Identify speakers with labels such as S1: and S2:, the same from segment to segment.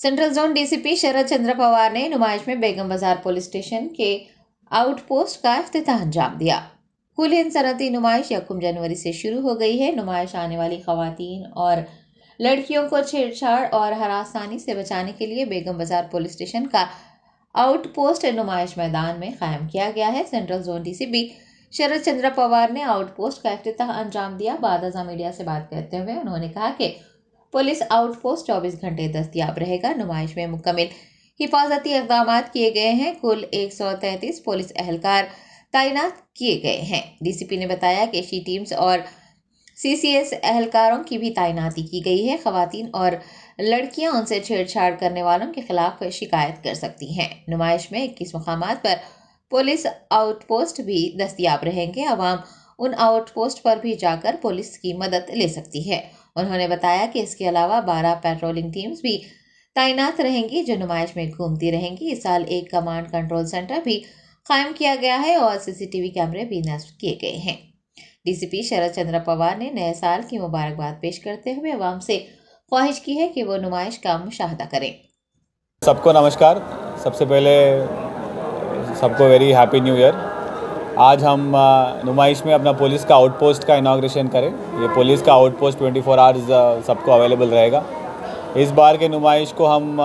S1: Central zone DCP शरद चंद्र पवार ने नुमाइश में बेगम बाजार पुलिस स्टेशन के आउटपोस्ट का इफ्तिताह अंजाम दिया। कुल हिंद सनअती नुमाइश 1 जनवरी से शुरू हो गई है। नुमाइश आने वाली खवातीन और लड़कियों को छेड़छाड़ और हरासानी से बचाने के लिए बेगम बाजार पुलिस स्टेशन का आउटपोस्ट नुमाइश मैदान में कायम किया गया है। सेंट्रल जोन डीसीपी शरद चंद्र पवार ने आउटपोस्ट का इफ्तिताह अंजाम दिया। बाद मीडिया से बात करते हुए उन्होंने कहा कि पुलिस आउटपोस्ट 24 घंटे दस्तयाब रहेगा। नुमाइश में मुकम्मल हिफाजती इक़दाम किए गए हैं। कुल 133 पुलिस एहलकार तैनात किए गए हैं। डीसीपी ने बताया कि शी टीम्स और सीसीएस एहलकारों की भी तैनाती की गई है। खवातीन और लड़कियां उनसे छेड़छाड़ करने वालों के खिलाफ शिकायत कर सकती हैं। नुमाइश में 21 मुकामात पर पुलिस आउटपोस्ट भी दस्तयाब रहेंगे। आवाम उन आउटपोस्ट पर भी जाकर पुलिस की मदद ले सकती है। उन्होंने बताया कि इसके अलावा 12 पेट्रोलिंग टीम्स भी तैनात रहेंगी जो नुमाइश में घूमती रहेंगी। इस साल एक कमांड कंट्रोल सेंटर भी कायम किया गया है और सीसीटीवी कैमरे भी नस्ब किए गए हैं। डीसीपी शरद चंद्र पवार ने नए साल की मुबारकबाद पेश करते हुए अवाम से ख्वाहिश की है कि वो नुमाइश का मुशाहदा करें।
S2: सबको नमस्कार। सबसे पहले सबको वेरी हैप्पी न्यू ईयर। आज हम नुमाइश में अपना पुलिस का आउटपोस्ट का इनाग्रेशन करें। ये पुलिस का आउटपोस्ट 24 आवर्स सबको अवेलेबल रहेगा। इस बार के नुमाइश को हम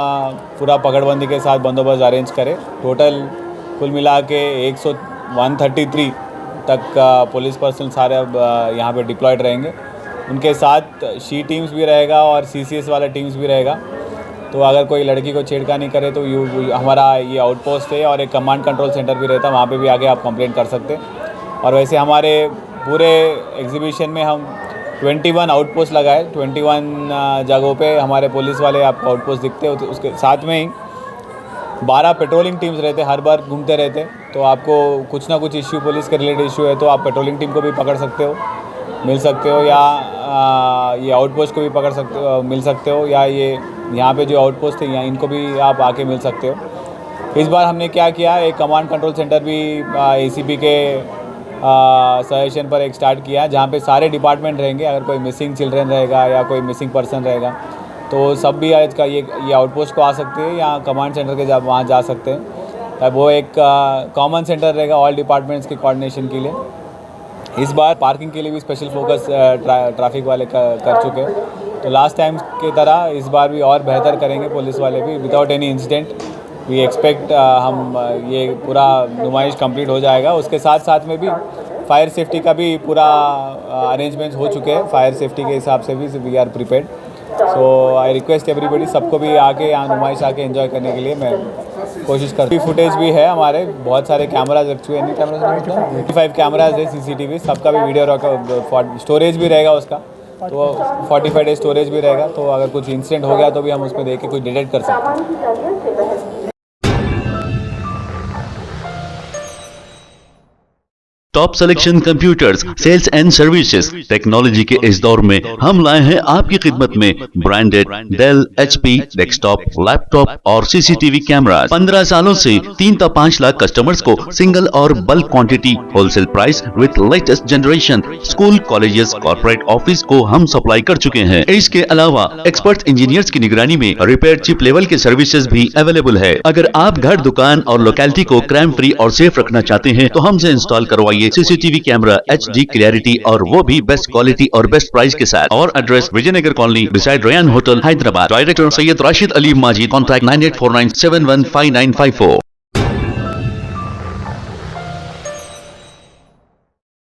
S2: पूरा पकड़बंदी के साथ बंदोबस्त अरेंज करें। टोटल कुल मिला के 133 तक पुलिस पर्सनल सारे यहाँ पे डिप्लॉयड रहेंगे। उनके साथ शी टीम्स भी रहेगा और सीसीएस वाला टीम्स भी रहेगा। तो अगर कोई लड़की को छेड़खानी करे तो हमारा ये आउटपोस्ट है और एक कमांड कंट्रोल सेंटर भी रहता है, वहाँ पे भी आगे आप कंप्लेंट कर सकते हैं। और वैसे हमारे पूरे एग्जीबिशन में हम 21 आउटपोस्ट लगाए। 21 जगहों पे हमारे पुलिस वाले आपको आउटपोस्ट दिखते हैं। उसके साथ में ही 12 पेट्रोलिंग टीम्स रहते, हर बार घूमते रहते। तो आपको कुछ ना कुछ इश्यू पुलिस के रिलेटेड इश्यू है तो आप पेट्रोलिंग टीम को भी पकड़ सकते हो, मिल सकते हो, या ये आउटपोस्ट को भी पकड़ सकते हो, मिल सकते हो, या ये यहाँ पे जो आउटपोस्ट है यहाँ इनको भी आप आके मिल सकते हो। इस बार हमने क्या किया, एक कमांड कंट्रोल सेंटर भी एसीपी के सजेशन पर एक स्टार्ट किया जहाँ पे सारे डिपार्टमेंट रहेंगे। अगर कोई मिसिंग चिल्ड्रन रहेगा या कोई मिसिंग पर्सन रहेगा तो सब भी आज का ये आउटपोस्ट को आ सकते हैं या कमांड सेंटर के वहाँ जा सकते हैं। वो एक कॉमन सेंटर रहेगा ऑल डिपार्टमेंट्स के कोऑर्डिनेशन के लिए। इस बार पार्किंग के लिए भी स्पेशल फोकस ट्रैफिक वाले कर चुके हैं। तो लास्ट टाइम की तरह इस बार भी और बेहतर करेंगे पुलिस वाले भी without any incident. We expect हम ये पूरा नुमाइश कंप्लीट हो जाएगा। उसके साथ साथ में भी फायर सेफ्टी का भी पूरा अरेंजमेंट्स हो चुके हैं। फायर सेफ्टी के हिसाब से भी we are prepared. So I request everybody, सबको भी आके यहाँ नुमाइश आके एंजॉय करने के लिए मैं कोशिश करती हूँ। फुटेज भी है हमारे, बहुत सारे कैमराज रखे हुए हैं। 55 कैमराज है सीसीटीवी, सबका भी वीडियो स्टोरेज भी रहेगा उसका। तो 45 डेज स्टोरेज भी रहेगा। तो अगर कुछ इंसिडेंट हो गया तो भी हम उसमें देख के कुछ डिटेक्ट कर सकते हैं।
S3: Top selection computers, sales and services. Technology के इस दौर में हम लाए हैं आपकी खिदमत में branded Dell, HP desktop, laptop और सीसीटीवी कैमरा। 15 सालों से 3 से 5 लाख कस्टमर्स को सिंगल और bulk quantity, wholesale price with latest generation. School, colleges, corporate office को हम सप्लाई कर चुके हैं। इसके अलावा एक्सपर्ट इंजीनियर्स की निगरानी में रिपेयर चिप लेवल के सर्विसेज भी अवेलेबल है। अगर आप घर, दुकान और लोकेलिटी को क्राइम फ्री और सेफ रखना चाहते हैं तो हमसे इंस्टॉल करवाइए सीसीटीवी कैमरा HD क्लैरिटी और वो भी बेस्ट क्वालिटी और बेस्ट प्राइस के साथ। और address Vijayanagar colony beside Ryan hotel, Hyderabad. Director Syed Rashid Ali Majid. Contact 9849715954।